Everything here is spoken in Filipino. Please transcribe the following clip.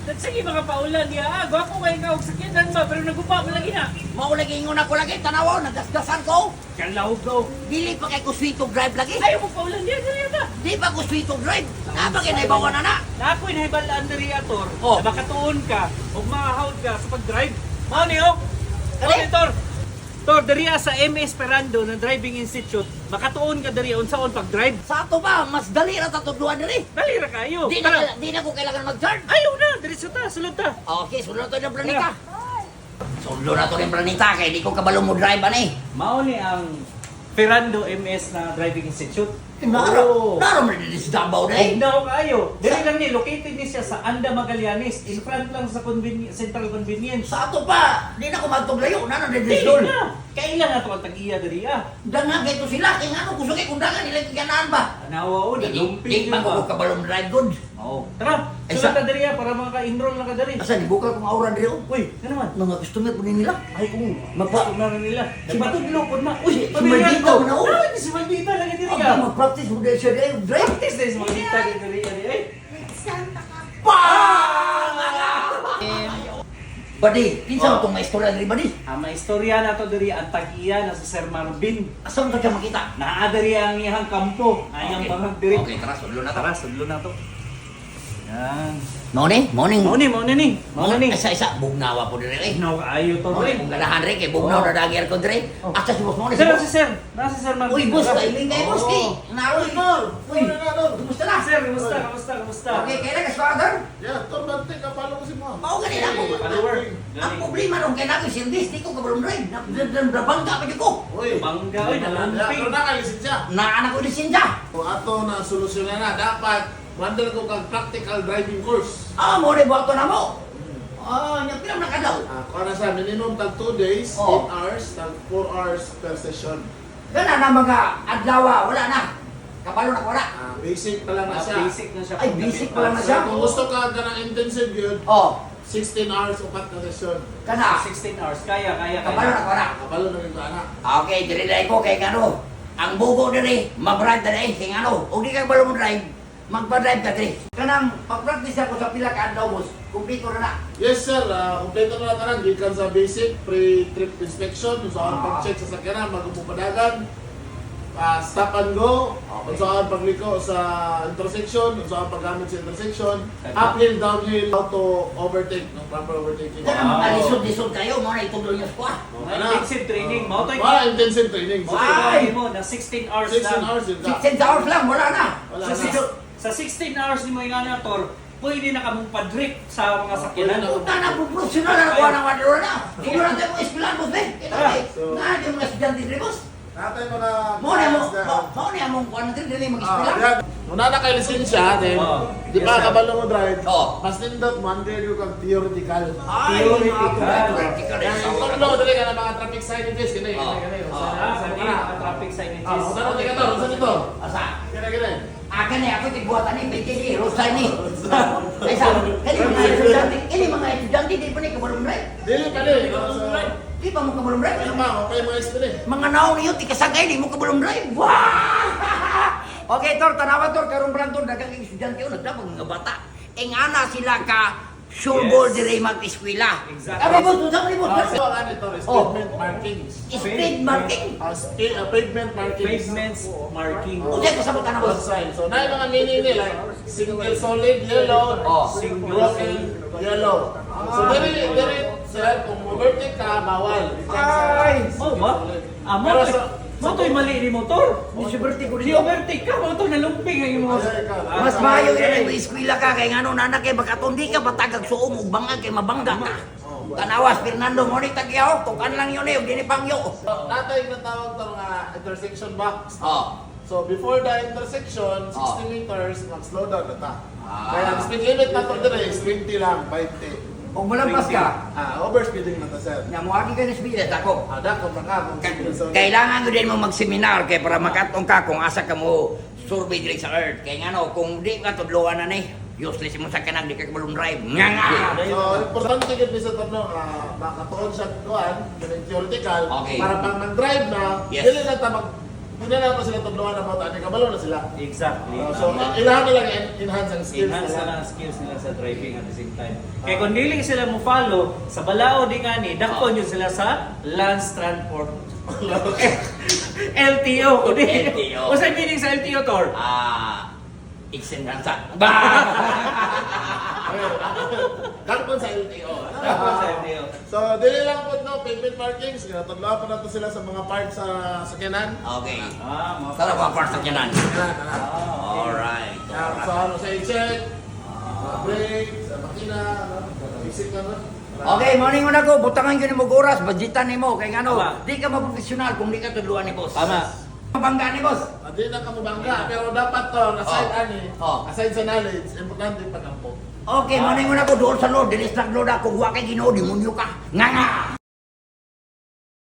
Sige mga paulan niya. Gwapo kayo ka og sakyanan ba pero nagupa mo lagi na. Maulagi ingon ako lagi, tanaw, nagasgasan ko. Kalawog ko. Dili pa kay ko sweetog drive lagi. Ayaw mo paulan niya diri ba? Di pa ko sweetog drive. Napag inaibawan na na. Na ako'y nahibalaan diri ator. Oh. Na makatuon ka ug mahawd ka sa pag-drive. Mao ni oh. Kani? Kani tor. Tor diri sa MS Perando na Driving Institute, makatuon ka diri unsaon pag-drive. Sa ato ba, mas dali ra tatudluan diri. Dali ra kayo. Di Tara. na, di na ko kailangan mag-charge. Ayaw na, diri sa ta, sulod ta. Okay, sunod na to ng planita. Sunod na to ng planita, kaya di ko kabalo mo drive ani. Mao ni ang Ferrando MS na Driving Institute. Naro mo din sa Davao Ay, diri. daw kayo. Dili lang ni located ni siya sa Anda Magallanes, in front lang sa Central Convenience. Sa ato pa, di na ko magtuglayo, na din Dili dol. na. Kailan na to ang tag-iya diri ah. Dangan kay to sila, kay ngano gusto kay kundangan nila kiganaan ba? Anawa o, Di nalumping pa ko kabalong drive good. Oo. Tara, Ay, sulod sa- na diri ah, para maka-enroll na ka diri. Asa ni bukal kong aura diri. Uy, ano naman? Mga customer po nila. Ay, kung magpasok na rin nila. Si- Napatudlo po na. Uy, si pamilya Maldita ko. mo na, oh. Ah, si Maldita lagi diri Ang ka. mag-practice mo dahil siya dahil drive. Practice na si Maldita diri ay. Badi, pinsan mo itong maestorya diri badi. Ang maistorya na to diri ang tag-iya na si Sir Marvin. Asa mo ka makita? Naa diri ang iyang kampo. Ayang bangag diri. Okay, tara, sudlo na Tara, sudlo na to. Yan. Morning, morning. Mao ni. Isa-isa, bugnawa po diri eh. Naw kaayo to Morning, diri. kung ganahan rin kay bugnaw na dagir ko diri. Oh. Asa si boss mo ni Sir, si Sir. Nasa si Sir Marvin. Uy, boss, Tara. kailing kayo, boss, Oo. kay. Naroy, tol. Uy, kumusta na? Sir, kamusta? Okay, kailan ka swagger? Ya, torbante kapalo ko si mo. Mao ganun ako. Follower. Ang problema nung kaya natin sindis, di ko kabalong drive. Nabangga pa di ko. Uy, Bangga, uy, pero nalumping. na kayo lisensya. Naanak ko ni Sinja. Kung ato na solusyonan na, dapat mandal ko kang practical driving course. Ah, mo rin buhato na mo. Ah, yung pinam nakadaw. Para sa minimum tag 2 days, Oh. 8 hours, tag 4 hours per session. Gana na mga adlawa, wala na. Kabalo na wala. Basic pa lang na siya. Basic na siya. Ay, basic pa lang na siya. Kung gusto ka ganang intensive yun, Oh, 16 hours upat na session. kana. 16 hours. Kaya. Kabalo na wala. Kapalo na rin ba anak? Okay, diri dai ko kay kano. Ang bugo diri, mag-drive diri kay ano. Og di ka kabalo mo drive, magpa-drive ka diri. Kanang pag-practice ako sa pila ka adlaw, boss. Kumpleto na na. Yes sir, kompleto na tanan gikan sa basic pre-trip inspection, kung saan pag-check sa sakyanan, magpupadagan, stop and go, kung saan pagliko sa intersection, kung saan paggamit sa intersection, uphill, downhill, how to overtake, no proper overtaking. Kanang mga lisod-lisod kayo, mo na itudlo niyo squad. Intensive training. Mao to Para intensive training. Ay! mo na 16 hours 16 lang. hours yun ka. 16 hours lang, wala na. Wala Sa, na. sa 16 hours ni mo nga na tor, pwede na kamong pa-drift sa mga sakyanan. Puta na, professional na kuha ng wadro na. Siguro natin mo espilan, boss, eh. Ito, eh. So- Nga, di mga estudyante diri, boss. Natay mo na... Mo na mo, mo na mong kuha natin diri mag-espilan. yan. Muna na kayo lisensya, then, Oh. di Yes, pa sir. kabalo mo drive, Oh. mas nindot mo, under yung kang theoretical. Ay, Theoretical. theoretical. Yan, yung tuglo, dali ka na mga traffic signages, ganun, Oh. ganun. Sabi na traffic signages. Saan ka to? Saan ito? Asa? Ganun. Akan ni ako tigbuatan ni PT ni Rosay ni. Ay sa, ini mga estudyante di pa ni kabalong drive. Dili pa din. Di pa mo kabalong drive. Ano ba? Okay mga istri. Mga naon niyo ti kasagay di mo kabalong drive. Wah! Okay, tor tanawa tor karon brand tor dagang estudyante o nagdabag nga bata. Engana sila ka sure ball dire mag-eskwela. Exactly. Aba mo tudang ni mo. So, ano ito? Pavement markings. Speed marking. Pavement markings. Pavements marking. Uday ko sa kana On boss. sign. So, na yung mga meaning nila, single solid yellow, Oh. broken yellow. So, diri sila, kung overtake ka, bawal. Ay! Oh, ba? Pero sa- Mo to'y mali ni motor. Di suberte ko Di overtake ka, mo to nalumping ang imo. Mas maayo yun ay eskwela ka kay ngano nanak kay bakatundi ka batagag suom ug bangag kay mabangga ka. Tanawas Fernando mo ni tagyaw tukan lang yun eh ug dili pangyo. Natay na tawag ito nga intersection box. Oh. So, before the intersection, 60 Oh. meters, mag-slow down na ta. Ah. Kaya ang speed limit na ito dire is 20 lang, 20. Ug malampas ka. Overspeeding na ta, sir. Nya mo agi ka ni speed ako. Ada ko na ka kung speed Kailangan ko din mo mag-seminar kay para makatong ka kung asa ka mo survey diri sa earth. Kay ngano kung di ka tudloan na ni useless mo sa kanang di ka balloon drive. Nga nga. So, importante gid sa tanong, makatuon siya kuan, theoretical, Okay. para pag nag-drive na, Yes. dili na ta mag Kung na pa sila tubluhan about ani kabalo na sila. Exactly. So, ilahan nila enhance ang skills enhance nila. na ang skills nila sa driving at the same time. Kaya kung dili sila mo follow sa balao di ngani, dakpon yun sila sa Lands Transport LTO. LTO. O sa meaning sa LTO, Tor? Iksendansa. Dakpon sa LTO. Dakpon sa LTO. So, dili lang po no, pavement parking. Tadlaw pa nato sila sa mga park sa sakyanan. Okay. Mga Sarap ang parts ng yanan. Tara. Alright. Sa ano sa check, sa brake, sa makina, basic na no. Okay, morning una ko, butangan ko ni mo oras, budgetan ni mo, kay ano, Tama. di ka maprofesional kung di ka tudluan ni boss. Tama. Mabangga ni boss. Hindi na ka mabangga, pero dapat to, aside Oh. ani, Oh. aside sa knowledge, importante pa po. Okay, morning una ko, doon sa Lord, dinis na Lord ako, huwag kay Ginoo, demonyo ka. Nga nga!